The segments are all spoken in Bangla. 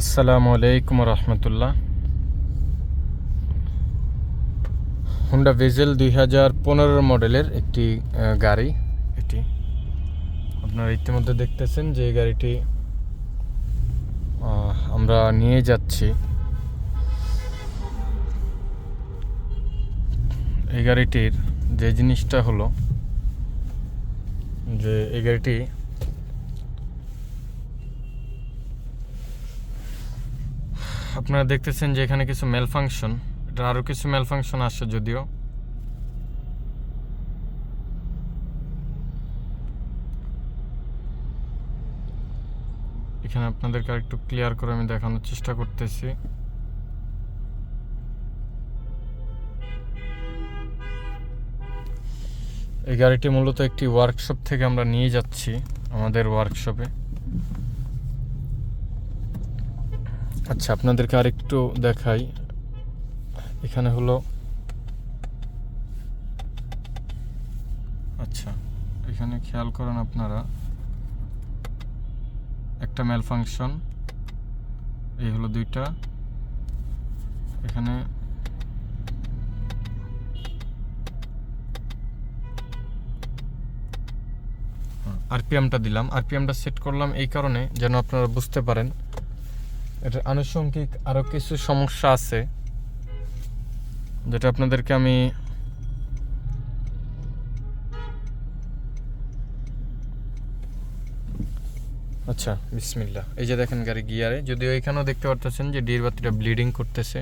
আসসালামু আলাইকুম রহমতুল্লাহ। হুন্ডা ভেজেল 2015 মডেলের একটি গাড়ি। এটি আপনারা ইতিমধ্যে দেখতেছেন যে এই গাড়িটি আমরা নিয়ে যাচ্ছি। এই গাড়িটির যে জিনিসটা হলো যে এই গাড়িটি আপনারা দেখতেছেন যে এখানে কিছু ম্যাল ফাংশন, এটা আরও কিছু ম্যাল ফাংশন আসছে যদিও। এখানে আপনাদেরকে আরেকটু ক্লিয়ার করে আমি দেখানোর চেষ্টা করতেছি। এই গাড়িটি মূলত একটি ওয়ার্কশপ থেকে আমরা নিয়ে যাচ্ছি আমাদের ওয়ার্কশপে। আচ্ছা, আপনাদেরকে আরেকটু দেখাই। এখানে হলো আচ্ছা, এখানে খেয়াল করেন আপনারা, একটা ম্যাল ফাংশন, এই হলো দুইটা। এখানে আরপিএমটা দিলাম, আরপিএমটা সেট করলাম এই কারণে যেন আপনারা বুঝতে পারেন এটার আনুষঙ্গিক আরও কিছু সমস্যা আছে যেটা আপনাদেরকে আমি আচ্ছা বিসমিল্লাহ। এই যে দেখেন গাড়ি গিয়ারে, যদিও এখানেও দেখতে পারতেছেন যে ডির বাতিটা ব্লিডিং করতেছে।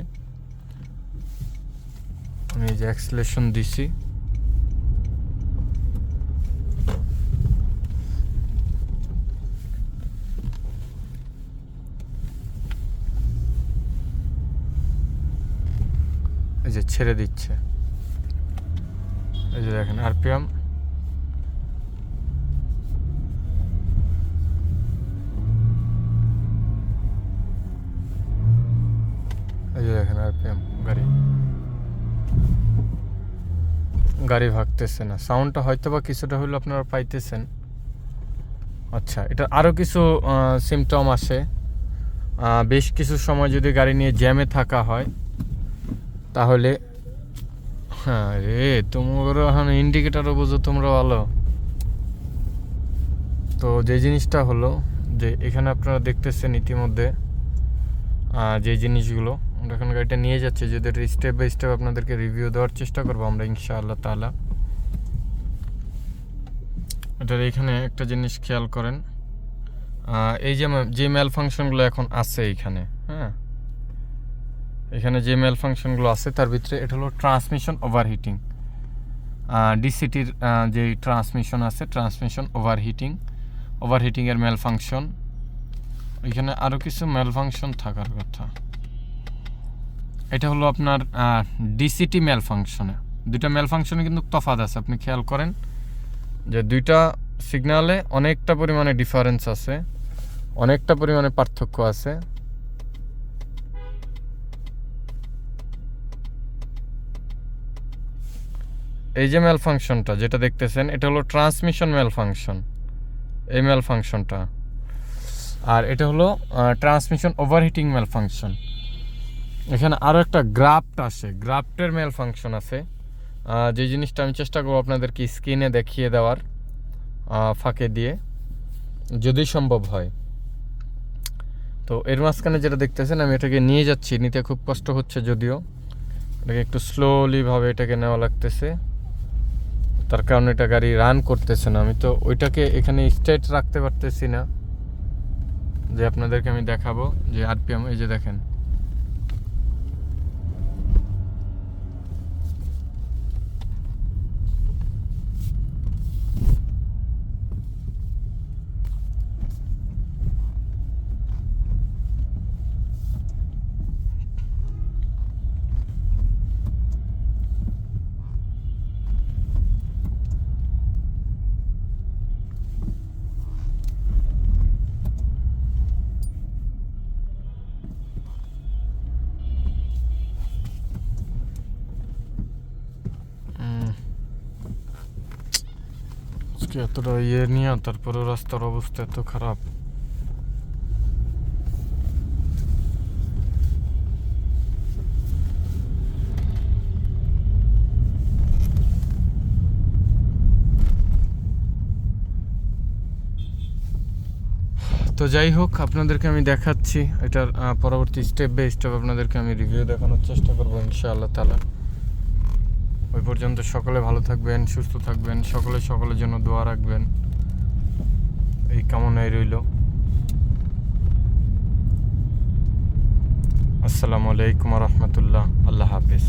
আমি এই যে অ্যাক্সিলারেশন দিছি, এই যে ছেড়ে দিচ্ছে, এই যে দেখেন আরপিএম। এই যে দেখেন আরপিএম, গাড়ি ভাগতেছে না। সাউন্ডটা হয়তো বা কিছুটা হলেও আপনারা পাইতেছেন। আচ্ছা, এটা আরও কিছু সিমটম আসে। বেশ কিছু সময় যদি গাড়ি নিয়ে জ্যামে থাকা হয় তাহলে, হ্যাঁ রে, তোমরা এখন ইন্ডিকেটারও বোঝো তোমরা ভালো। তো যে জিনিসটা হলো যে এখানে আপনারা দেখতেছেন ইতিমধ্যে যে জিনিসগুলো আমরা এখন গাড়িটা নিয়ে যাচ্ছি, যদি স্টেপ বাই স্টেপ আপনাদেরকে রিভিউ দেওয়ার চেষ্টা করবো আমরা ইনশাআল্লাহ তাআলা। এটার এখানে একটা জিনিস খেয়াল করেন, এই যে ম্যাল ফাংশনগুলো এখন আছে এখানে, হ্যাঁ, এখানে যে ম্যাল ফাংশনগুলো আছে তার ভিতরে এটা হলো ট্রান্সমিশন ওভারহিটিং। ডিসিটির যে ট্রান্সমিশন আছে, ট্রান্সমিশন ওভারহিটিংয়ের ম্যাল ফাংশন। এখানে আরও কিছু ম্যাল ফাংশন থাকার কথা। এটা হলো আপনার ডিসিটি ম্যাল ফাংশনে। দুইটা ম্যাল ফাংশনে কিন্তু তফাৎ আছে, আপনি খেয়াল করেন যে দুইটা সিগন্যালে অনেকটা পরিমাণে ডিফারেন্স আছে, অনেকটা পরিমাণে পার্থক্য আছে। এই যে ম্যাল ফাংশনটা যেটা দেখতেছেন এটা হলো ট্রান্সমিশন ম্যাল ফাংশন, এই ম্যাল ফাংশনটা। আর এটা হলো ট্রান্সমিশন ওভারহিটিং ম্যাল ফাংশন। এখানে আরও একটা গ্রাফট আসে, গ্রাফটের ম্যাল ফাংশন আছে। যে জিনিসটা আমি চেষ্টা করবো আপনাদেরকে স্ক্রিনে দেখিয়ে দেওয়ার ফাঁকে দিয়ে, যদি সম্ভব হয়। তো এর মাঝখানে যেটা দেখতেছেন আমি এটাকে নিয়ে যাচ্ছি, নিতে খুব কষ্ট হচ্ছে যদিও, এটাকে একটু স্লোলিভাবে এটাকে নেওয়া লাগতেছে, তার কারণে এটা গাড়ি রান করতেছে না। আমি তো ওইটাকে এখানে স্ট্রেট রাখতে পারতেছি না যে আপনাদেরকে আমি দেখাবো যে আরপিএম। এই যে দেখেন, এতটা ইয়ে নিয়ে তারপরেও রাস্তার অবস্থা এত খারাপ। তো যাই হোক, আপনাদেরকে আমি দেখাচ্ছি এটার পরবর্তী স্টেপ বাই স্টেপ আপনাদেরকে আমি রিভিউ দেখানোর চেষ্টা করবো ইনশাআল্লাহ তাআলা। ওই পর্যন্ত সকলে ভালো থাকবেন, সুস্থ থাকবেন, সকলের জন্য দোয়া রাখবেন, এই কামনাই রইল। আসসালামু আলাইকুম ওয়া রাহমাতুল্লাহ। আল্লাহ হাফেজ।